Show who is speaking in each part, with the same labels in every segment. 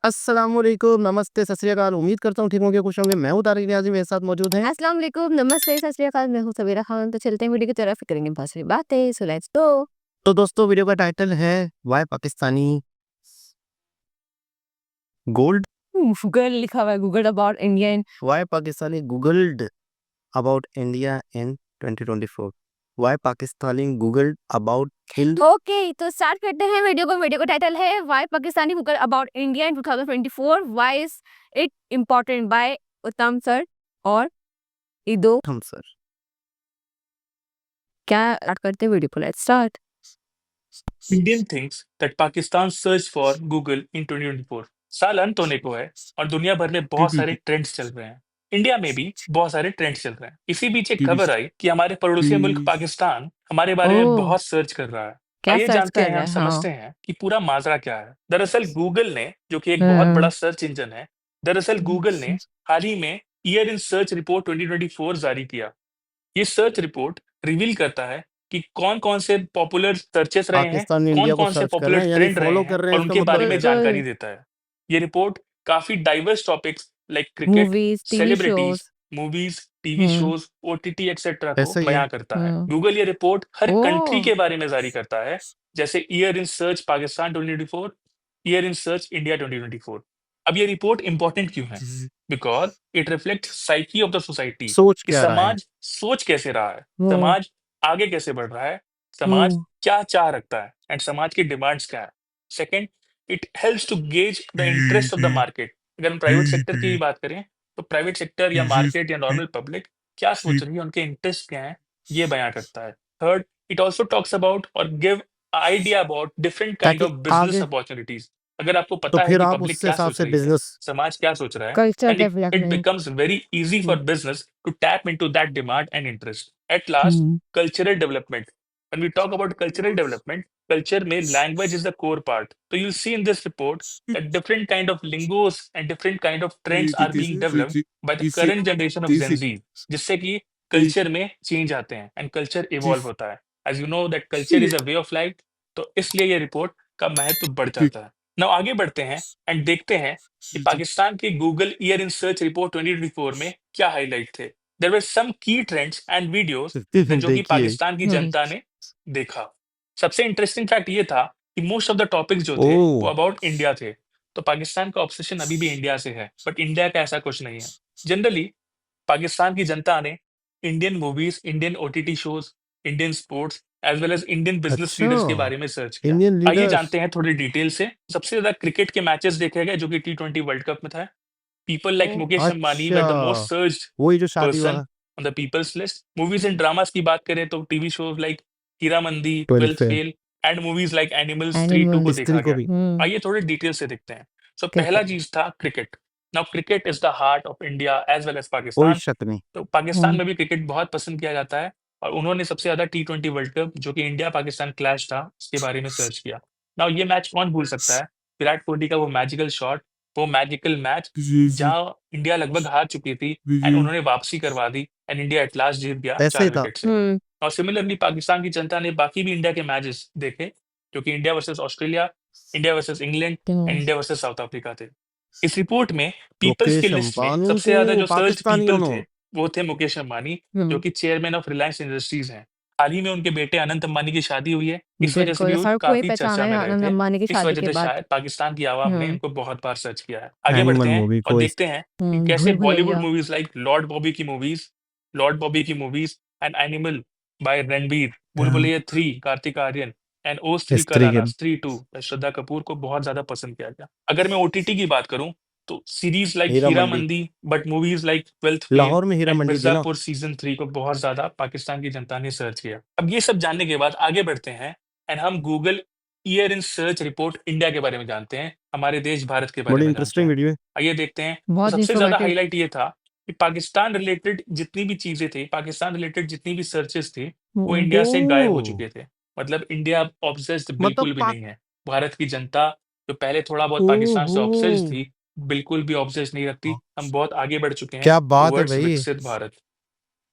Speaker 1: अस्सलामुअलैकुम, नमस्ते, सत श्री अकाल। उम्मीद करता हूँ ठीक होंगे, खुश होंगे। मैं हूँ तारिक नियाज़ी, मेरे साथ मौजूद हैं
Speaker 2: अस्सलाम वालेकुम, नमस्ते, सत श्री अकाल, मैं हूँ सबीरा खान। तो चलते हैं वीडियो की तरफ, करेंगे बहुत सारी बातें। So let's go.
Speaker 1: तो दोस्तों वीडियो का टाइटल है व्हाई पाकिस्तानी गोल्ड
Speaker 2: गूगल लिखा हुआ है, Google about Indian.
Speaker 1: Why Pakistani Googled about India in 2024 why Pakistani Googled about Hind
Speaker 2: okay, तो स्टार्ट करते हैं वीडियो को टाइटल है why Pakistani Google about India in 2024, why is it important, by Uttam sir और इदो।
Speaker 1: हम सर।
Speaker 2: क्या स्टार्ट करते हैं वीडियो को, let's start.
Speaker 3: Indian thinks that Pakistan's search for Google in 2024 साल अंत होने को है और दुनिया भर में बहुत सारे ट्रेंड्स चल रहे हैं। इंडिया में भी बहुत सारे ट्रेंड्स चल रहे हैं। इसी बीच एक खबर आई कि हमारे पड़ोसी मुल्क पाकिस्तान हमारे बारे में
Speaker 2: ओह,
Speaker 3: बहुत सर्च कर रहा है।
Speaker 2: क्या
Speaker 3: आइए
Speaker 2: सर्च
Speaker 3: जानते
Speaker 2: कर
Speaker 3: हैं,
Speaker 2: रहा
Speaker 3: हम
Speaker 2: है? हाँ।
Speaker 3: समझते हैं कि पूरा माजरा क्या है। दरअसल गूगल ने, जो कि एक बहुत बड़ा
Speaker 2: हाँ।
Speaker 3: सर्च इंजन है, दरअसल गूगल ने हाल ही में ईयर इन सर्च रिपोर्ट 2024 जारी किया। ये सर्च रिपोर्ट रिवील करता है कि कौन-कौन से पॉपुलर सर्चेस रहे हैं,
Speaker 1: पाकिस्तान ने इंडिया को
Speaker 3: कौन-कौन से
Speaker 1: सर्च कर
Speaker 3: पॉपुलर
Speaker 1: रहे हैं, यानी
Speaker 3: ट्रेंड रहे
Speaker 1: फॉलो
Speaker 3: हैं
Speaker 1: कर रहे हैं,
Speaker 3: और
Speaker 1: इसका
Speaker 3: उनके बारे
Speaker 1: मतलब
Speaker 3: में
Speaker 2: बिल्कुल।
Speaker 3: जानकारी देता है। ये रिपोर्ट काफ़ी diverse topics like cricket,
Speaker 2: movies, TV
Speaker 3: celebrities,
Speaker 2: shows.
Speaker 3: Movies, TV
Speaker 2: hmm.
Speaker 3: Shows, OTT etcetera को
Speaker 1: ऐसा ही है।
Speaker 3: बयाँ करता है।
Speaker 2: हम्म।
Speaker 3: गूगल ये रिपोर्ट हर कंट्री
Speaker 2: ओह।
Speaker 3: के बारे में जारी करता है, जैसे year in search Pakistan 2024, year in search India 2024। अब ये रिपोर्ट इम्पोर्टेंट क्यों है? Because it reflects psyche of the society,
Speaker 1: सोच
Speaker 3: कि
Speaker 1: क्या रहा है?
Speaker 3: समाज सोच कैसे रहा है,
Speaker 2: हम्म।
Speaker 3: समाज आगे कैसे बढ़ रहा है, समाज
Speaker 2: हम्म।
Speaker 3: क्या चाह रखता है एंड समाज की डिमांड्स क्या है। Second, it helps to gauge the interest of the market. अगर हम प्राइवेट सेक्टर की भी बात करें, तो प्राइवेट सेक्टर या मार्केट या नॉर्मल पब्लिक क्या सोच रही है, उनके इंटरेस्ट क्या है, ये बयां करता है। Third, it also talks about और give idea about different kind
Speaker 1: ताकि
Speaker 3: ऑफ बिजनेस
Speaker 1: आगे
Speaker 3: अपॉर्चुनिटीज। अगर आपको
Speaker 1: तो
Speaker 3: पता है
Speaker 1: फिर
Speaker 3: कि
Speaker 1: आप
Speaker 3: पब्लिक
Speaker 1: उससे
Speaker 3: क्या
Speaker 1: हिसाब
Speaker 3: सोच
Speaker 1: से
Speaker 3: रही है,
Speaker 1: बिजनेस
Speaker 3: समाज क्या सोच रहा है,
Speaker 2: culture
Speaker 3: and it
Speaker 2: development.
Speaker 3: becomes very easy for business to tap into that demand and interest. At last,
Speaker 2: hmm.
Speaker 3: cultural development. When we talk about cultural development, culture mein language is the core part. So you'll see in this report that different kind of lingos and different kind of trends are being developed by the current generation of Gen Z, जिससे कि culture में change आते हैं and culture evolve होता है. As you know that culture is a way of life, तो इसलिए ये report का महत्व बढ़ जाता है. Now आगे बढ़ते हैं and देखते हैं कि पाकिस्तान के Google year in search report 2024 में क्या हाईलाइट थे। देयर वर सम की ट्रेंड्स एंड वीडियोस जो कि
Speaker 1: देखिए।
Speaker 3: पाकिस्तान की
Speaker 2: हम्म।
Speaker 3: जनता ने देखा। सबसे इंटरेस्टिंग फैक्ट ये था कि मोस्ट ऑफ द टॉपिक्स जो थे
Speaker 1: ओह
Speaker 3: वो अबाउट इंडिया थे। तो पाकिस्तान का ऑब्सेशन अभी भी इंडिया से है, बट इंडिया का ऐसा कुछ नहीं है। जनरली पाकिस्तान की जनता ने Indian movies, Indian OTT shows, Indian sports as well as Indian business
Speaker 1: अच्छा,
Speaker 3: लीडर्स के बारे में सर्च किया।
Speaker 1: इंडियन
Speaker 3: आइए
Speaker 1: लीडर्स।
Speaker 3: जानते हैं थोड़ी डिटेल से। सबसे ज्यादा क्रिकेट के मैचेस देखे गए जो कि T20 वर्ल्ड कप में था। People like Mukesh Ambani
Speaker 1: अच्छा,
Speaker 3: were the most searched
Speaker 1: वही जो शादी
Speaker 3: person
Speaker 1: वाला
Speaker 3: on the people's list. Movies and dramas की बात करें तो टीवी शोज लाइक हीरा मंदी,
Speaker 1: 12
Speaker 3: twelfth
Speaker 1: fail
Speaker 3: fail and movies like animals 3 2 को
Speaker 2: एनिमल्स।
Speaker 3: देखा
Speaker 1: स्त्री को
Speaker 3: गया।
Speaker 1: भी
Speaker 2: हम्म।
Speaker 3: आइए थोड़े डिटेल से देखते हैं। सो पहला
Speaker 2: क्रिकेट।
Speaker 3: चीज था cricket. Now cricket is the heart of India as well as
Speaker 1: कोई
Speaker 3: पाकिस्तान।
Speaker 1: शक नहीं।
Speaker 3: तो पाकिस्तान
Speaker 2: हम्म।
Speaker 3: में भी क्रिकेट बहुत पसंद किया जाता है और उन्होंने सबसे ज्यादा T20 वर्ल्ड कप जो कि इंडिया पाकिस्तान क्लैश था उसके बारे में सर्च किया। नाउ ये मैच कौन भूल सकता है, विराट कोहली का वो मैजिकल शॉट, वो मैजिकल मैच जहां इंडिया लगभग हार चुकी थी एंड उन्होंने वापसी करवा दी एंड इंडिया एट लास्ट जीत गया
Speaker 1: ऐसा
Speaker 3: 4
Speaker 1: ही था।
Speaker 3: विकेट से।
Speaker 2: हम्म।
Speaker 3: और सिमिलरली पाकिस्तान की जनता ने बाकी भी इंडिया के मैचेस देखे जो कि India versus Australia, India versus England and
Speaker 2: hmm.
Speaker 3: India versus south Africa थे। इस रिपोर्ट में पीपल्स की
Speaker 1: मुकेश
Speaker 3: लिस्ट में
Speaker 1: अंबानी
Speaker 3: सबसे
Speaker 1: को
Speaker 3: ज्यादा जो सर्च
Speaker 1: पाकिस्तानियों
Speaker 3: पीपल
Speaker 1: ने
Speaker 3: थे वो थे मुकेश अंबानी, जो
Speaker 2: हम्म।
Speaker 3: कि चेयरमैन ऑफ रिलायंस इंडस्ट्रीज हैं। हाल ही में उनके बेटे अनंत अंबानी की शादी हुई है, इस वजह से भी
Speaker 2: बिल्कुल,
Speaker 3: वो
Speaker 2: हर कोई
Speaker 3: काफी
Speaker 2: पहचाना
Speaker 3: चर्चा
Speaker 2: है
Speaker 3: में रहे
Speaker 2: आनंद
Speaker 3: थे।
Speaker 2: अंबानी की
Speaker 3: इस
Speaker 2: शादी
Speaker 3: वजह
Speaker 2: के
Speaker 3: से
Speaker 2: बाद।
Speaker 3: शायद पाकिस्तान की आवाम ने
Speaker 2: हम्म।
Speaker 3: इनको बहुत बार सर्च किया है। आगे बढ़ते
Speaker 1: एनिमल
Speaker 3: हैं
Speaker 1: मूवी
Speaker 3: और
Speaker 1: कोई।
Speaker 3: देखते हैं कि कैसे
Speaker 2: Bhool
Speaker 3: Bollywood
Speaker 2: Bhulaiyaa.
Speaker 3: Movies like lord Bobby की movies and Animal by Ranbir, Bhool Bhulaiyaa 3 Kartik Aaryan and ओस 3 कल
Speaker 1: स्त्री के
Speaker 3: आना, स्त्री 2 श्रद्धा कपूर को बहुत ज्यादा पसंद किया गया। अगर मैं ओटीटी की बात करूं तो सीरीज लाइक
Speaker 1: हीरा
Speaker 3: हीरा
Speaker 1: मंडी।
Speaker 3: मंदी, but movies like twelfth fail
Speaker 1: Lahore में हीरा
Speaker 3: एंड
Speaker 1: मंडी थी ना।
Speaker 3: मिर्जापुर सीजन 3 को बहुत ज्यादा पाकिस्तान की जनता ने सर्च किया। अब ये सब जानने के बाद आगे बढ़ते हैं एंड हम Google year in search report India के बारे में जानते हैं, हमारे देश भारत के बारे
Speaker 1: बड़ी
Speaker 3: में जानते
Speaker 1: इंटरेस्टिंग
Speaker 3: हैं।
Speaker 1: वीडियो है।
Speaker 3: आइए देखते हैं। तो
Speaker 2: बहुत
Speaker 3: सबसे ज्यादा
Speaker 2: इंफॉर्मेटिव।
Speaker 3: हाईलाइट ये था कि पाकिस्तान रिलेटेड जितनी भी चीजें थी, पाकिस्तान रिलेटेड जितनी भी सर्चेस थी, वो इंडिया से गायब हो
Speaker 1: ओह,
Speaker 3: चुके थे। मतलब इंडिया ऑब्सेस्ड
Speaker 1: मतलब
Speaker 3: बिल्कुल भी नहीं है। भारत की जनता जो पहले थोड़ा बहुत पाकिस्तान
Speaker 1: ओहो,
Speaker 3: से ऑब्सेस्ड थी, बिल्कुल भी ऑब्सेस्ड नहीं रखती। हम बहुत आगे बढ़ चुके हैं
Speaker 1: क्या बात है
Speaker 3: टुवर्ड्स
Speaker 1: भाई।
Speaker 3: विकसित Bharat.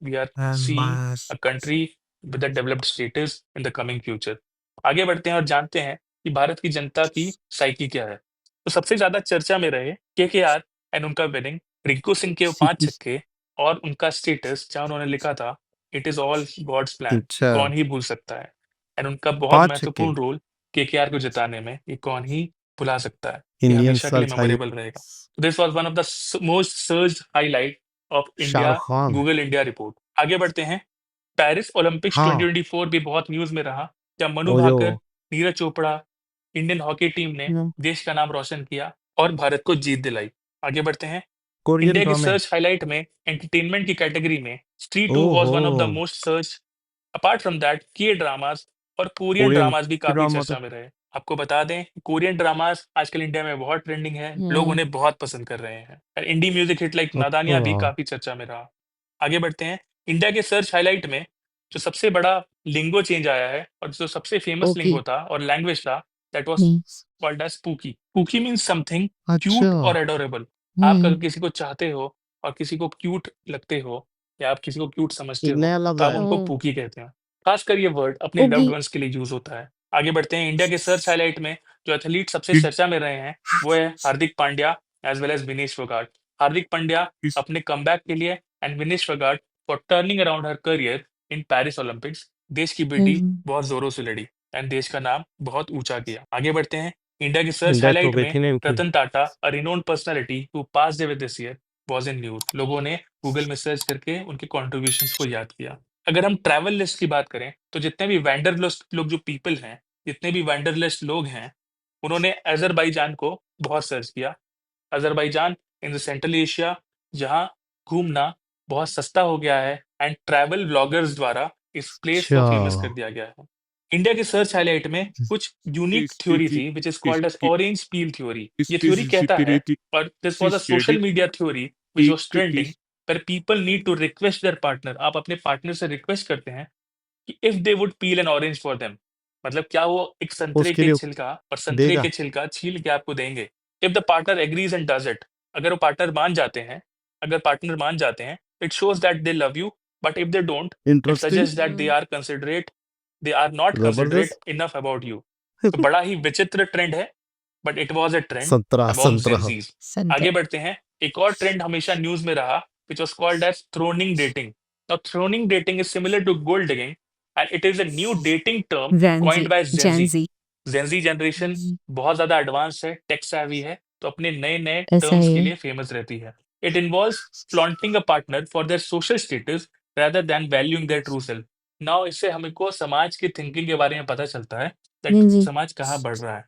Speaker 3: We are seeing a country with a developed status in the coming future. आगे बढ़ते हैं और जानते हैं कि भारत की जनता की साइकी क्या है। तो सबसे ज्यादा चर्चा में रहे केकेआर एंड उनका विनिंग, रिंकू सिंह के 5 छक्के और उनका स्टेटस जहां उन्होंने लिखा था it is all God's plan,
Speaker 1: अच्छा,
Speaker 3: कौन ही भूल सकता है। एंड उनका बहुत
Speaker 1: 5 छक्के
Speaker 3: महत्वपूर्ण रोल केकेआर को जिताने में, ये कौन ही भुला सकता है, ये
Speaker 1: इंडियन
Speaker 3: हमेशा के लिए
Speaker 1: सर्च हाइलाइट
Speaker 3: मेमोरेबल रहेगा। This was one of the most searched highlight of India
Speaker 1: Shahrukh Khan.
Speaker 3: Google India report. आगे बढ़ते हैं। पेरिस ओलंपिक्स
Speaker 1: हाँ,
Speaker 3: 2024 भी बहुत न्यूज में रहा, जब मनु
Speaker 1: वो जो
Speaker 3: Bhaker, Neeraj Chopra, Indian hockey team ने देश का नाम रोशन किया और भारत को जीत दिलाई। आगे बढ़ते हैं।
Speaker 1: कोरियन
Speaker 3: इंडिया की
Speaker 1: ड्रामे।
Speaker 3: सर्च हाइलाइट में एंटरटेनमेंट की कैटेगरी में स्ट्रीट 2 वाज
Speaker 1: ओहो!
Speaker 3: One of the most search. Apart from that के ड्रामास और कोरियन
Speaker 1: कोरियन
Speaker 3: ड्रामास भी काफी
Speaker 1: ड्रामा तो
Speaker 3: चर्चा में रहे। आपको बता दें कोरियन ड्रामास आजकल इंडिया में बहुत ट्रेंडिंग है, लोग
Speaker 2: हम्म
Speaker 3: उन्हें बहुत पसंद कर रहे हैं। और इंडी म्यूजिक हिट लाइक नादानिया भी
Speaker 1: अच्छा,
Speaker 3: काफी चर्चा में रहा। आगे बढ़ते हैं। इंडिया के सर्च हाइलाइट में जो सबसे बड़ा लिंगो चेंज आया है और जो सबसे फेमस
Speaker 2: ओके
Speaker 3: लिंगो था और लैंग्वेज था, that was called as spooky. Spooky means something
Speaker 1: अच्छा,
Speaker 3: क्यूट और एडोरेबल। आप अगर किसी को चाहते हो और किसी को क्यूट लगते हो या आप किसी को क्यूट समझते
Speaker 1: एक
Speaker 3: हो
Speaker 1: नया लफ्ज़
Speaker 3: तो आप
Speaker 1: आया।
Speaker 3: उनको पूकी कहते हैं। खासकर ये वर्ड अपने
Speaker 2: ओगी
Speaker 3: लव्ड वंस के लिए यूज होता है। आगे बढ़ते हैं। इंडिया के सर्च हाइलाइट में जो एथलीट सबसे चर्चा में रहे हैं वो है Hardik Pandya as well as Vinesh Phogat. Hardik Pandya अपने कमबैक के लिए and Vinesh Phogat for turning around her career in Paris Olympics. देश की बेटी बहुत जोरों से लड़ी एंड देश का नाम बहुत ऊंचा किया। आगे बढ़ते हैं। इंडिया की सर्च
Speaker 1: डेथ हो
Speaker 3: हाइलाइट
Speaker 1: गई
Speaker 3: में
Speaker 1: थी ना इनकी।
Speaker 3: Ratan Tata, a renowned personality who passed away this year, was in news. लोगों ने गूगल में सर्च करके उनके कॉन्ट्रीब्यूशंस को याद किया। अगर हम ट्रैवल लिस्ट की बात करें तो जितने भी वैंडर लिस्ट लोग जो पीपल हैं, जितने भी वैंडर लिस्ट लोग हैं, उन्होंने अज़रबैजान को बहुत सर्च किया। Azerbaijan in the central Asia, जहाँ घूमना बहुत सस्ता हो गया है एंड ट्रैवल व्लॉगर्स द्वारा इस प्लेस
Speaker 1: अच्छा,
Speaker 3: को फेमस कर दिया गया है। इंडिया के सर्च हाइलाइट में कुछ यूनिक थ्योरी थी which is called as orange peel theory. ये थ्योरी कहता है, और this was a social media theory which was trending, पर people need to request their partner. आप अपने पार्टनर से रिक्वेस्ट करते हैं कि if they would peel an orange for them, मतलब क्या वो एक संतरे
Speaker 1: उसके
Speaker 3: के
Speaker 1: लिए
Speaker 3: छिलका और संतरे
Speaker 1: देगा।
Speaker 3: के छिलका छील के आपको देंगे। If the partner agrees and does it, अगर वो पार्टनर मान जाते हैं, अगर पार्टनर मान जाते हैं, it shows that they love you. But if they don't, it
Speaker 1: interesting,
Speaker 3: suggest that they are not considerate
Speaker 1: ज़बरदस्त।
Speaker 3: Enough about you. तो बड़ा ही विचित्र ट्रेंड है, but it was a trend
Speaker 1: संतरा,
Speaker 3: अमॉन्ग
Speaker 1: संतरा।
Speaker 3: जेंजीज। आगे बढ़ते हैं। एक और ट्रेंड हमेशा न्यूज में रहा which was called as throning dating. Now throning dating is similar to gold digging and it is a new dating term
Speaker 2: Gen Z
Speaker 3: coined by Gen Z.
Speaker 2: Gen Z
Speaker 3: Gen Z generation बहुत ज्यादा एडवांस है, take savvy है, तो अपने नए नए
Speaker 2: ऐसा
Speaker 3: terms के
Speaker 2: है
Speaker 3: लिए फेमस रहती है। It involves flaunting a partner for their social status rather than valuing their true self। Now इससे हमको समाज की थिंकिंग के बारे में पता चलता है दैट
Speaker 2: जेंजी
Speaker 3: समाज कहाँ बढ़ रहा है।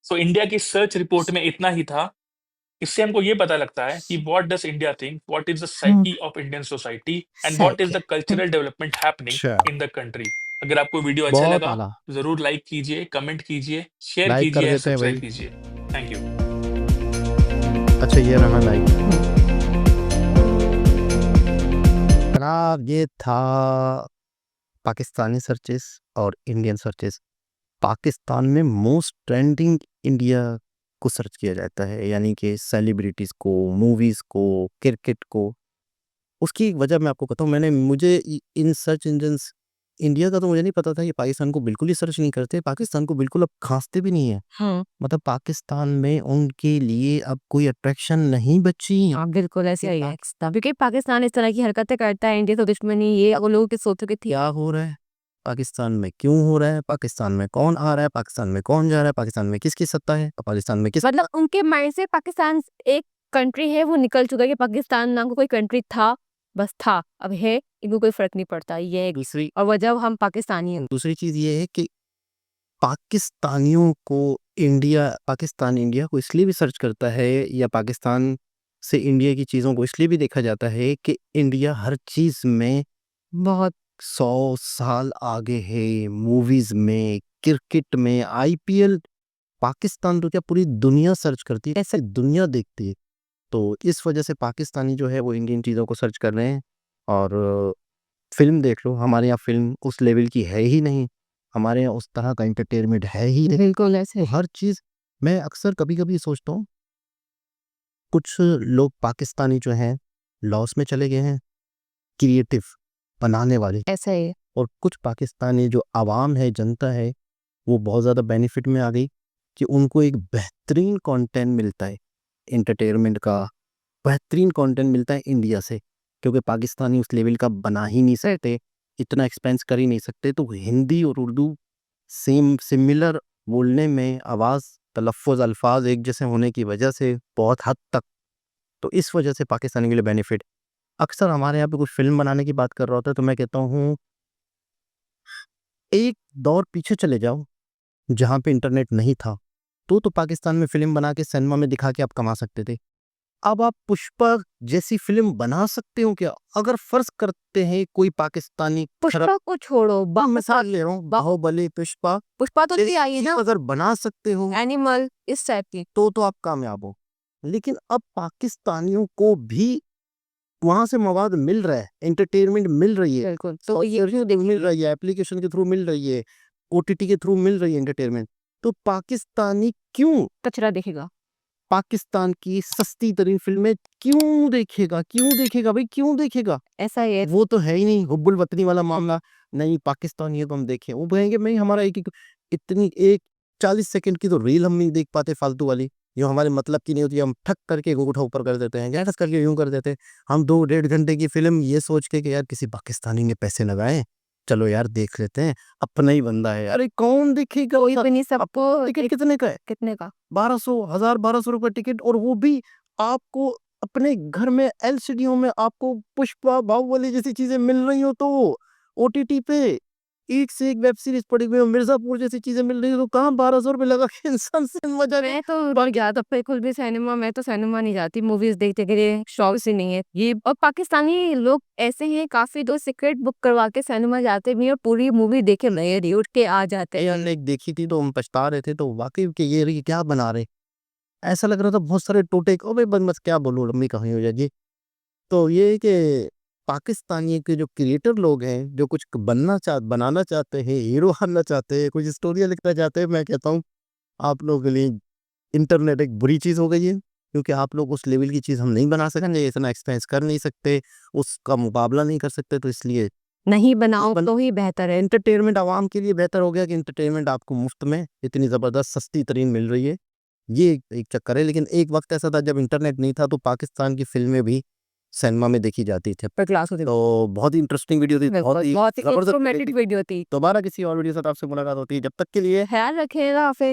Speaker 3: सो इंडिया की सर्च रिपोर्ट में इतना ही था। इससे हमको ये पता लगता है कि what does India think, what is the psyche of Indian society and what is
Speaker 2: cycle
Speaker 3: the cultural development happening
Speaker 1: अच्छा,
Speaker 3: इन द कंट्री। अगर आपको वीडियो अच्छा
Speaker 1: बहुत
Speaker 3: लगा
Speaker 1: आला।
Speaker 3: तो जरूर लाइक कीजिए, कमेंट कीजिए, शेयर
Speaker 1: लाइक कर
Speaker 3: कीजिए एंड
Speaker 1: देते हैं
Speaker 3: सब्सक्राइब
Speaker 1: भाई।
Speaker 3: कीजिए। Thank you.
Speaker 1: अच्छा, ये रहा लाइक। जनाब, ये था पाकिस्तानी सर्चेस और इंडियन सर्चेस। पाकिस्तान में मोस्ट ट्रेंडिंग इंडिया को सर्च किया जाता है, यानी कि सेलिब्रिटीज़ को, मूवीज़ को, क्रिकेट को। उसकी एक वजह मैं आपको बताऊँ, मुझे इन सर्च इंजन्स, इंडिया का तो मुझे नहीं पता था, ये पाकिस्तान को बिल्कुल ही सर्च नहीं करते, पाकिस्तान को बिल्कुल अब खांसते भी नहीं है।
Speaker 2: हाँ
Speaker 1: मतलब पाकिस्तान में उनके लिए अब कोई अट्रैक्शन नहीं बची।
Speaker 2: हाँ बिल्कुल ऐसे ही है क्योंकि पाकिस्तान इस तरह की हरकतें करता है, इंडिया तो दुश्मनी, ये अगर लोगों की सोचों की थी।
Speaker 1: क्या हो रहा है पाकिस्तान में, क्यों हो रहा है पाकिस्तान में, कौन आ रहा है पाकिस्तान में, कौन जा रहा है पाकिस्तान में, किसकी सत्ता है पाकिस्तान में, किस
Speaker 2: मतलब उनके माइंड से पाकिस्तान एक कंट्री है, वो निकल चुका है कि पाकिस्तान नाम का कोई कंट्री था, बस था, अब है, इनको कोई फर्क नहीं पड़ता, ये एक
Speaker 1: दूसरी
Speaker 2: और वजह हम पाकिस्तानी हैं।
Speaker 1: दूसरी चीज़ ये है कि पाकिस्तानियों को पाकिस्तान इंडिया को इसलिए भी सर्च करता है, या पाकिस्तान से इंडिया की चीज़ों को इसलिए भी देखा जाता है कि इंडिया हर चीज़ में
Speaker 2: बहुत
Speaker 1: 100 साल आगे है, मूवीज़ में, क्रिकेट में, आईपीएल। पाकिस्तान तो क्या पूरी दुनिया सर्च करती है, ऐसे दुनिया देखती है। तो इस वजह से पाकिस्तानी जो है वो इंडियन चीज़ों को सर्च कर रहे हैं। और फ़िल्म देख लो, हमारे यहाँ फ़िल्म उस लेवल की है ही नहीं, हमारे यहाँ उस तरह का एंटरटेनमेंट है ही नहीं।
Speaker 2: बिल्कुल ऐसे
Speaker 1: तो हर चीज़, मैं अक्सर कभी-कभी सोचता हूँ, कुछ लोग पाकिस्तानी जो हैं लॉस में चले गए हैं, क्रिएटिव बनाने वाले,
Speaker 2: ऐसा ही है।
Speaker 1: और कुछ पाकिस्तानी जो आवाम है, जनता है, वो बहुत ज़्यादा बेनिफिट में आ गई। कि उनको एक बेहतरीन कंटेंट मिलता है, एंटरटेनमेंट का बेहतरीन कंटेंट मिलता है इंडिया से, क्योंकि पाकिस्तानी उस लेवल का बना ही नहीं सकते, इतना एक्सपेंस कर ही नहीं सकते। तो हिंदी और उर्दू सिमिलर बोलने में आवाज़, तलफ़ुज़, अल्फाज एक जैसे होने की वजह से बहुत हद तक, तो इस वजह से पाकिस्तानी के लिए बेनिफिट। अक्सर हमारे यहाँ पे कुछ फिल्म बनाने की बात कर रहा होता है तो मैं कहता हूँ एक दौर पीछे चले जाओ जहाँ पे इंटरनेट नहीं था, तो पाकिस्तान में फिल्म बना के सिनेमा में दिखा के आप कमा सकते थे। अब आप पुष्पा जैसी फिल्म बना सकते हो क्या? अगर फर्ज करते हैं कोई पाकिस्तानी
Speaker 2: पुष्पा को छोड़ो,
Speaker 1: मिसाल ले रहा हूँ, बाहुबली, पुष्पा
Speaker 2: पुष्पा तो
Speaker 1: जैसी
Speaker 2: आई है ना,
Speaker 1: अगर बना सकते हो
Speaker 2: एनिमल इस टाइप की।
Speaker 1: तो आप कामयाब हो। लेकिन अब पाकिस्तानियों को भी वहाँ से मवाद मिल रहा है, एंटरटेनमेंट मिल रही है,
Speaker 2: बिल्कुल, तो ये
Speaker 1: मिल रही है, एप्लीकेशन के थ्रू मिल रही है, ओटीटी के थ्रू मिल रही है एंटरटेनमेंट। तो पाकिस्तानी क्यों
Speaker 2: कचरा देखेगा।
Speaker 1: पाकिस्तान की सस्ती तरीन फिल्में क्यों देखेगा? क्यों देखेगा भाई, क्यों देखेगा?
Speaker 2: ऐसा ही है।
Speaker 1: वो तो है ही नहीं हुब्बुल वतनी वाला मामला, नहीं पाकिस्तानी है तो हम देखें। वो कहेंगे नहीं हमारा एक इतनी एक 40 सेकंड की तो रील हम नहीं देख पाते फालतू वाली, जो हमारे मतलब की नहीं होती, हम ठक करके अंगूठा ऊपर कर देते हैं, गैस करके यूं कर देते हैं। हम 2-1.5 घंटे की फिल्म ये सोच के कि यार किसी पाकिस्तानी ने पैसे लगाए, चलो यार देख लेते हैं, अपना ही बंदा है। अरे कौन देखेगा?
Speaker 2: कोई भी नहीं, सबको
Speaker 1: टिकट कितने का है?
Speaker 2: कितने का?
Speaker 1: 1200, 1000-1200 रुपए टिकट, और वो भी आपको अपने घर में एलसीडीओ में आपको पुष्पा, बाहुबली जैसी चीजें मिल रही हो, तो ओटीटी पे एक से एक वेब सीरीज पड़ी हुई हो, मिर्जापुर जैसी चीजें मिल रही हो, तो कहाँ 1200 रुपए लगा के इंसान से मजा
Speaker 2: मैं तो बढ़ गया था बिल्कुल भी सिनेमा, मैं तो सिनेमा नहीं जाती, मूवीज देखने के लिए शौक से नहीं है ये। और पाकिस्तानी लोग ऐसे हैं, काफी तो टिकट बुक करवा के सिनेमा जाते भी हैं और पूरी मूवी देखे नहीं, उठ के आ जाते हैं।
Speaker 1: हमने एक देखी थी तो हम पछता रहे थे, तो वाकई कि ये क्या बना रहे, ऐसा लग रहा था बहुत सारे टोटे। ओ भाई बस क्या बोलूं, लंबी कहानी हो जाएगी। तो ये है कि पाकिस्तानी के जो क्रिएटर लोग हैं, जो कुछ बनाना चाहते हैं, हीरो बनना चाहते हैं, कुछ स्टोरियाँ लिखना चाहते हैं, मैं कहता हूँ आप लोगों के लिए इंटरनेट एक बुरी चीज़ हो गई है, क्योंकि आप लोग उस लेवल की चीज़ हम नहीं बना सकेंगे, इतना एक्सपेंस कर नहीं सकते, उसका मुकाबला नहीं कर सकते, तो इसलिए
Speaker 2: नहीं बनाओ तो ही बेहतर है।
Speaker 1: एंटरटेनमेंट आवाम के लिए बेहतर हो गया कि एंटरटेनमेंट आपको मुफ्त में इतनी ज़बरदस्त सस्ती तरीन मिल रही है। ये एक चक्कर है। लेकिन एक वक्त ऐसा था जब इंटरनेट नहीं था तो पाकिस्तान की फिल्में भी सिनेमा में देखी जाती थी।
Speaker 2: पर क्लास होती
Speaker 1: तो बहुत ही इंटरेस्टिंग वीडियो थी, बहुत ही
Speaker 2: बहुत ही
Speaker 1: जबरदस्त
Speaker 2: इंफॉर्मेटिव वीडियो थी।
Speaker 1: दोबारा किसी और वीडियो के साथ आपसे मुलाकात होती है, जब तक के लिए
Speaker 2: ख्याल रखिएगा फिर।